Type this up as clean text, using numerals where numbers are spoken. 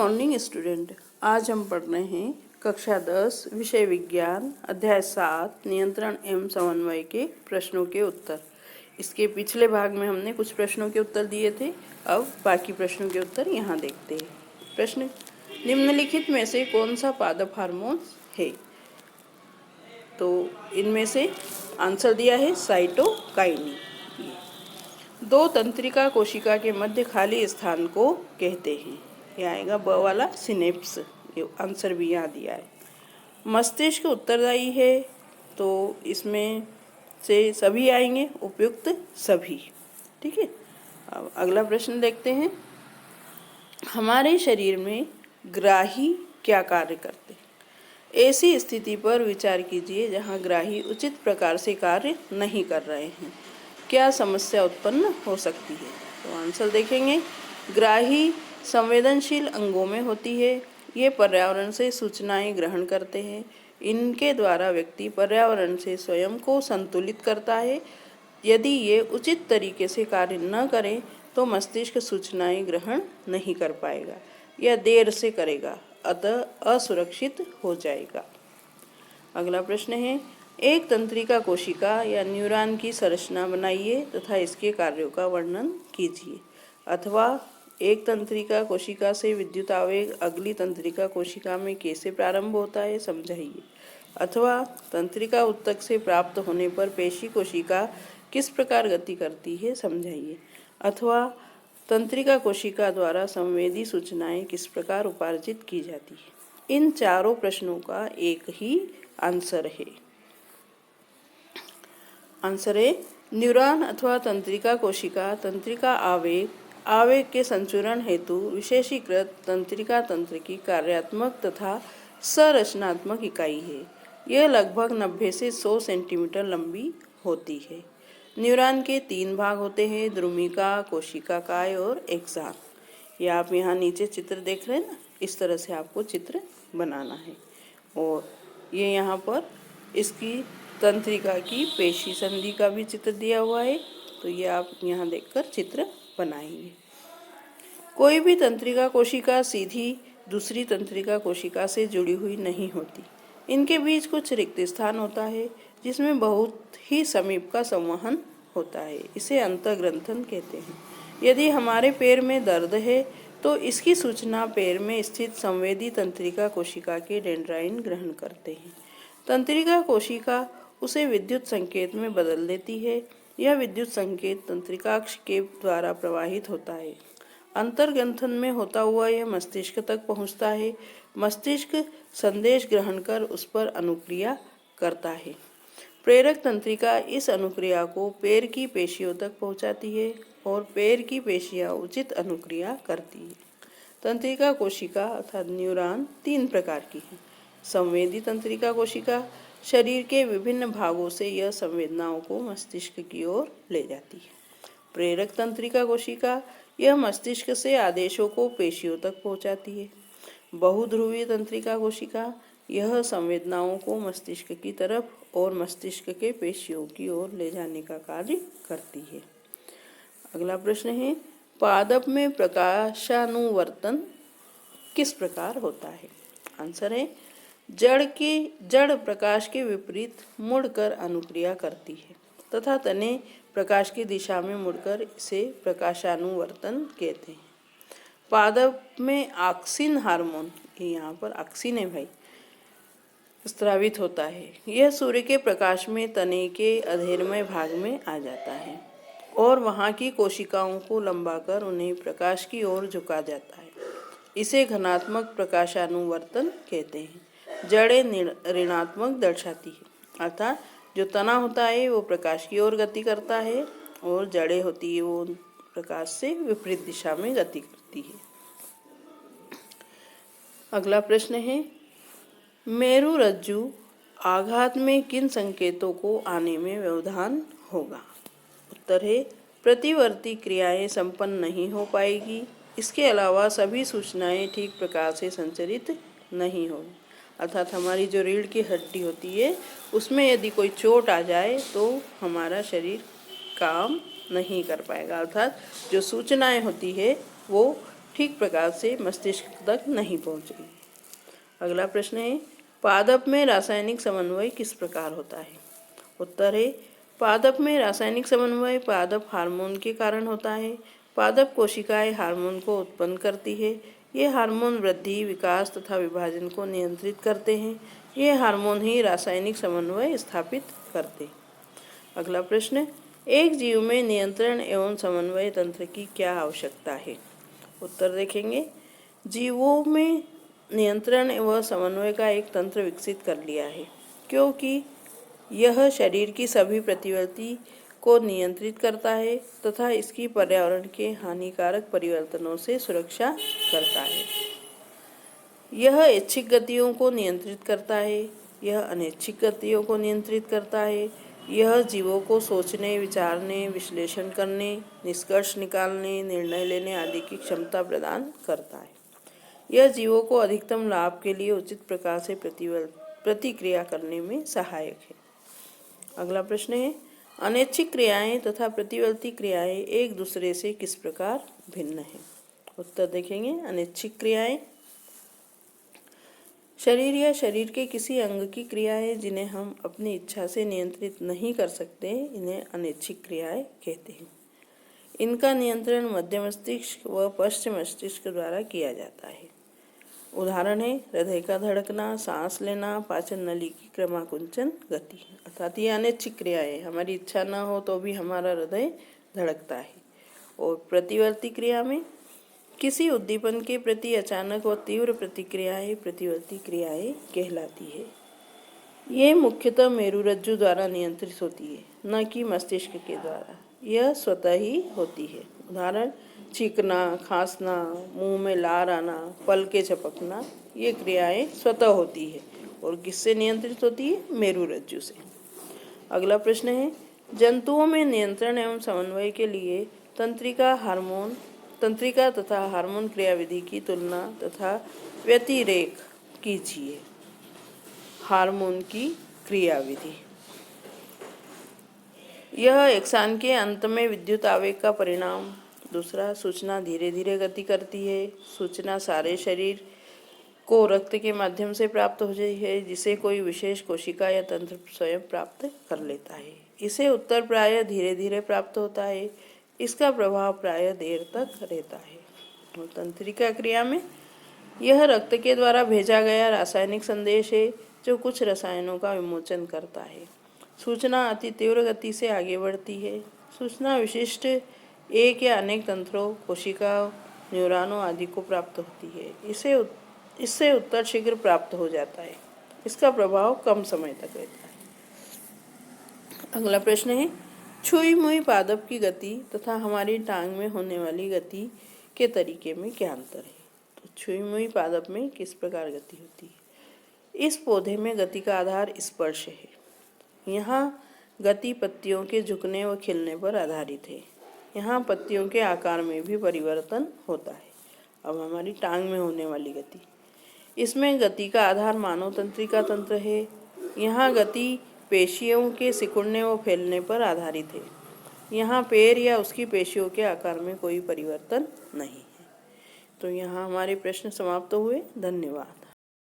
Morning student. आज हम पढ़ रहे हैं कक्षा 10 विषय विज्ञान अध्याय 7 नियंत्रण एवं समन्वय के प्रश्नों के उत्तर। इसके पिछले भाग में हमने कुछ प्रश्नों के उत्तर दिए थे। अब बाकी प्रश्नों के उत्तर यहाँ देखते हैं। प्रश्न, निम्नलिखित में से कौन सा पादप हार्मोन है? तो इनमें से आंसर दिया है साइटोकाइनिन। दो तंत्रिका कोशिका के मध्य खाली स्थान को कहते हैं। यह आएगा ब वाला सिनेप्स। ये आंसर भी यहाँ दिया है। मस्तिष्क उत्तरदायी है, तो इसमें से सभी आएंगे, उपयुक्त सभी। ठीक है। अब अगला प्रश्न देखते हैं। हमारे शरीर में ग्राही क्या कार्य करते हैं? ऐसी स्थिति पर विचार कीजिए जहाँ ग्राही उचित प्रकार से कार्य नहीं कर रहे हैं। क्या समस्या उत्पन्न हो सकती है? तो आंसर देखेंगे। ग्राही संवेदनशील अंगों में होती है। ये पर्यावरण से सूचनाएं ग्रहण करते हैं। इनके द्वारा व्यक्ति पर्यावरण से स्वयं को संतुलित करता है। यदि ये उचित तरीके से कार्य न करें तो मस्तिष्क सूचनाएं ग्रहण नहीं कर पाएगा या देर से करेगा, अतः असुरक्षित हो जाएगा। अगला प्रश्न है, एक तंत्रिका कोशिका या न्यूरॉन की संरचना बनाइए तथा इसके कार्यों का वर्णन कीजिए। अथवा एक तंत्रिका कोशिका से विद्युत आवेग अगली तंत्रिका कोशिका में कैसे प्रारंभ होता है समझाइए। अथवा तंत्रिका ऊतक से प्राप्त होने पर पेशी कोशिका किस प्रकार गति करती है समझाइए। अथवा तंत्रिका कोशिका द्वारा संवेदी सूचनाएं किस प्रकार उपार्जित की जाती है। इन चारों प्रश्नों का एक ही आंसर है। आंसर है न्यूरॉन अथवा तंत्रिका कोशिका तंत्रिका आवेग के संचरण हेतु विशेषीकृत तंत्रिका तंत्र की कार्यात्मक तथा संरचनात्मक इकाई है। यह लगभग 90 से 100 सेंटीमीटर लंबी होती है। न्यूरॉन के 3 भाग होते हैं, द्रुमिका, कोशिका काय और एक्सान। ये आप यहाँ नीचे चित्र देख रहे हैं ना, इस तरह से आपको चित्र बनाना है। और ये यहाँ पर इसकी तंत्रिका की पेशी संधि का भी चित्र दिया हुआ है, तो ये आप यहाँ देखकर चित्र बनाएंगे। कोई भी तंत्रिका कोशिका सीधी दूसरी तंत्रिका कोशिका से जुड़ी हुई नहीं होती। इनके बीच कुछ रिक्त स्थान होता है जिसमें बहुत ही समीप का संवहन होता है। इसे अंतर्ग्रंथन कहते हैं। यदि हमारे पैर में दर्द है तो इसकी सूचना पैर में स्थित संवेदी तंत्रिका कोशिका के डेंड्राइन ग्रहण करते हैं। तंत्रिका कोशिका उसे विद्युत संकेत में बदल देती है। यह विद्युत संकेत तंत्रिकाक्ष के द्वारा प्रवाहित होता है। अंतर्ग्रंथन में होता हुआ यह मस्तिष्क तक पहुंचता है। मस्तिष्क संदेश ग्रहण कर उस पर अनुक्रिया करता है। प्रेरक तंत्रिका इस अनुक्रिया को पैर की पेशियों तक पहुंचाती है और पैर की पेशियां उचित अनुक्रिया करती है। तंत्रिका कोशिका अर्थात न्यूरॉन 3 प्रकार की है। संवेदी तंत्रिका कोशिका शरीर के विभिन्न भागों से यह संवेदनाओं को मस्तिष्क की ओर ले जाती है। प्रेरक तंत्रिका कोशिका यह मस्तिष्क से आदेशों को पेशियों तक पहुंचाती है। बहुध्रुवीय तंत्रिका कोशिका यह संवेदनाओं को मस्तिष्क की तरफ और मस्तिष्क के पेशियों की ओर ले जाने का कार्य करती है। अगला प्रश्न है, पादप में प्रकाशानुवर्तन किस प्रकार होता है? आंसर है जड़ प्रकाश के विपरीत मुड़कर अनुक्रिया करती है तथा तने प्रकाश की दिशा में मुड़कर इसे प्रकाशानुवर्तन कहते हैं। पादप में ऑक्सिन हार्मोन, यहाँ पर ऑक्सिन है भाई, स्रावित होता है। यह सूर्य के प्रकाश में तने के अधेरमय भाग में आ जाता है और वहाँ की कोशिकाओं को लंबाकर उन्हें प्रकाश की ओर झुका जाता है। इसे घनात्मक प्रकाशानुवर्तन कहते हैं। जड़ें ऋणात्मक दर्शाती है, अर्थात जो तना होता है वो प्रकाश की ओर गति करता है और जड़ें होती है वो प्रकाश से विपरीत दिशा में गति करती है। अगला प्रश्न है, मेरुरज्जु आघात में किन संकेतों को आने में व्यवधान होगा? उत्तर है प्रतिवर्ती क्रियाएं संपन्न नहीं हो पाएगी। इसके अलावा सभी सूचनाएं ठीक प्रकार से संचरित नहीं होगी। अर्थात हमारी जो रीढ़ की हड्डी होती है उसमें यदि कोई चोट आ जाए तो हमारा शरीर काम नहीं कर पाएगा। अर्थात जो सूचनाएं होती है वो ठीक प्रकार से मस्तिष्क तक नहीं पहुंचेगी। अगला प्रश्न है, पादप में रासायनिक समन्वय किस प्रकार होता है? उत्तर है, पादप में रासायनिक समन्वय पादप हार्मोन के कारण होता है। पादप कोशिकाएं हार्मोन को उत्पन्न करती है। ये हार्मोन वृद्धि, विकास तथा विभाजन को नियंत्रित करते हैं। ये हार्मोन ही रासायनिक समन्वय स्थापित करते हैं। अगला प्रश्न, एक जीव में नियंत्रण एवं समन्वय तंत्र की क्या आवश्यकता है? उत्तर देखेंगे, जीवों में नियंत्रण एवं समन्वय का एक तंत्र विकसित कर लिया है, क्योंकि यह शरीर की सभी प्रतिवर्ती को नियंत्रित करता है तथा इसकी पर्यावरण के हानिकारक परिवर्तनों से सुरक्षा करता है। यह ऐच्छिक गतियों को नियंत्रित करता है, यह अनैच्छिक गतियों को नियंत्रित करता है। यह जीवों को सोचने, विचारने, विश्लेषण करने, निष्कर्ष निकालने, निर्णय लेने आदि की क्षमता प्रदान करता है। यह जीवों को अधिकतम लाभ के लिए उचित प्रकार से प्रतिक्रिया करने में सहायक है। अगला प्रश्न है, अनैच्छिक क्रियाएं तथा प्रतिवर्ती क्रियाएं एक दूसरे से किस प्रकार भिन्न हैं? उत्तर देखेंगे, अनैच्छिक क्रियाएं शरीर या शरीर के किसी अंग की क्रियाएं जिन्हें हम अपनी इच्छा से नियंत्रित नहीं कर सकते, इन्हें अनैच्छिक क्रियाएं कहते हैं। इनका नियंत्रण मध्य मस्तिष्क व पश्चिम मस्तिष्क द्वारा किया जाता है। उदाहरण है हृदय का धड़कना, सांस लेना, पाचन नली की क्रमाकुंचन गति। अर्थात ये अनैच्छिक क्रियाएं, हमारी इच्छा न हो तो भी हमारा हृदय धड़कता है। और प्रतिवर्ती क्रिया में किसी उद्दीपन के प्रति अचानक व तीव्र प्रतिक्रियाएं प्रतिवर्ती क्रियाएं कहलाती है। ये मुख्यतः मेरुरज्जु द्वारा नियंत्रित होती है, न कि मस्तिष्क के द्वारा। यह स्वतः ही होती है। उदाहरण, चीखना, खांसना, मुंह में लार आना, पलकें झपकना, ये क्रियाएं स्वतः होती है और किससे नियंत्रित होती है? मेरुरज्जु से। अगला प्रश्न है, जंतुओं में नियंत्रण एवं समन्वय के लिए तंत्रिका तथा हार्मोन क्रियाविधि की तुलना तथा व्यतिरेक कीजिए। हार्मोन की क्रियाविधि, यह एक्सान के अंत में विद्युत आवेग का परिणाम। दूसरा, सूचना धीरे धीरे गति करती है। सूचना सारे शरीर को रक्त के माध्यम से प्राप्त हो जाती है, जिसे कोई विशेष कोशिका या तंत्र स्वयं प्राप्त कर लेता है। इसे उत्तर प्रायः धीरे धीरे प्राप्त होता है। इसका प्रभाव प्रायः देर तक रहता है। और तंत्रिका क्रिया में यह रक्त के द्वारा भेजा गया रासायनिक संदेश है, जो कुछ रसायनों का विमोचन करता है। सूचना अति तीव्र गति से आगे बढ़ती है। सूचना विशिष्ट एक या अनेक तंत्रों, कोशिकाओं, न्यूरॉनों आदि को प्राप्त होती है। इससे उत्तर शीघ्र प्राप्त हो जाता है। इसका प्रभाव कम समय तक रहता है। अगला प्रश्न है, छुई मुई पादप की गति तथा हमारी टांग में होने वाली गति के तरीके में क्या अंतर है? तो छुई मुई पादप में किस प्रकार गति होती है? इस पौधे में गति का आधार स्पर्श है। यहाँ गति पत्तियों के झुकने व खिलने पर आधारित है। यहाँ पत्तियों के आकार में भी परिवर्तन होता है। अब हमारी टांग में होने वाली गति, इसमें गति का आधार मानव तंत्रिका तंत्र है। यहाँ गति पेशियों के सिकुड़ने व फैलने पर आधारित है। यहाँ पैर या उसकी पेशियों के आकार में कोई परिवर्तन नहीं है। तो यहाँ हमारे प्रश्न समाप्त हुए। धन्यवाद।